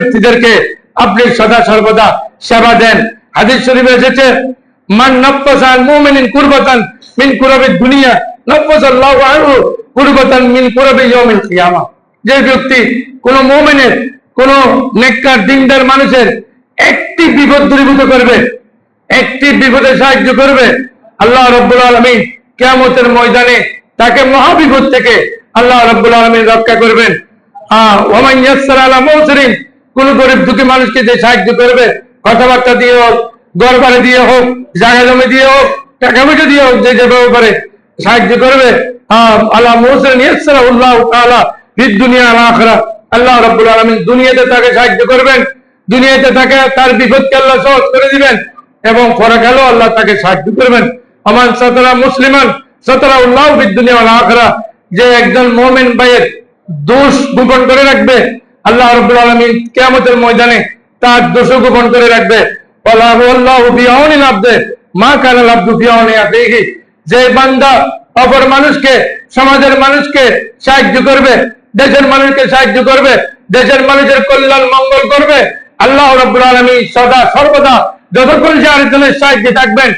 ব্যক্তিদেরকে আপনি সদা সর্বদা সেবা দেন। হাদিস শরীফে এসেছে, মান নাফাসা আল মুমিনিন কুরবাতান মিন কুরাবিদ দুনিয়া নাফাসাল্লাহু আনহু কুরবাতান মিন কুরাবি ইয়াউমিল কিয়ামা। যে ব্যক্তি কোন মুমিনের, কোন নেককার দিনদার মানুষের একটি বিপদ দূরীভূত করবে, একটি বিপদে সাহায্য করবে, আল্লাহ রাব্বুল আলামিন কিয়ামতের ময়দানে তাকে মহাবিপদ থেকে আল্লাহ রাব্বুল আলামিন রক্ষা করবেন। ওয়া মান ইয়াসসারা আলা মুসরিন, কোন গরিব দুঃখী মানুষকে যে সাহায্য করবে, কথাবার্তা দিয়ে হোক, ঘর বাড়ি দিয়ে হোক, জায়গা জমি দিয়ে হোক, টাকা পয়সা দিয়ে হোক, যে যেভাবে পারে সাহায্য করবে, আলা মুসরিন ইয়াসসারাহুল্লাহু তাআলা ফিদ দুনিয়া ওয়াল আখিরাহ, আল্লাহ রাব্বুল আলামিন দুনিয়াতে তাকে সাহায্য করবেন, দুনিয়াতে তাকে তার বিপদকে আল্লাহ সহজ করে দিবেন এবং পরকালেও আল্লাহ তাকে সাহায্য করবেন। আমান সাতারা মুসলিমান সাতারাহুল্লাহু ফিদ দুনিয়া ওয়াল আখিরাহ, যে একজন মুমিন ভাইয়ের দোষ গোপন করে রাখবে, আল্লাহ রাব্বুল আলামিন কিয়ামতের ময়দানে তার দোষ গোপন করে রাখবে। ওয়াল্লাহু ফি আউনিল আবদি মা কানাল আবদু ফি আউনি আখিহি, যে বান্দা অপর মানুষকে, সমাজের মানুষকে সাহায্য করবে, দেশের মানুষকে সাহায্য করবে, দেশের মানুষের কল্যাণ মঙ্গল করবে, আল্লাহ রাব্বুল আলামিন সদা সর্বদা যতক্ষণ সে আরেকজনের সাহায্যে থাকবেন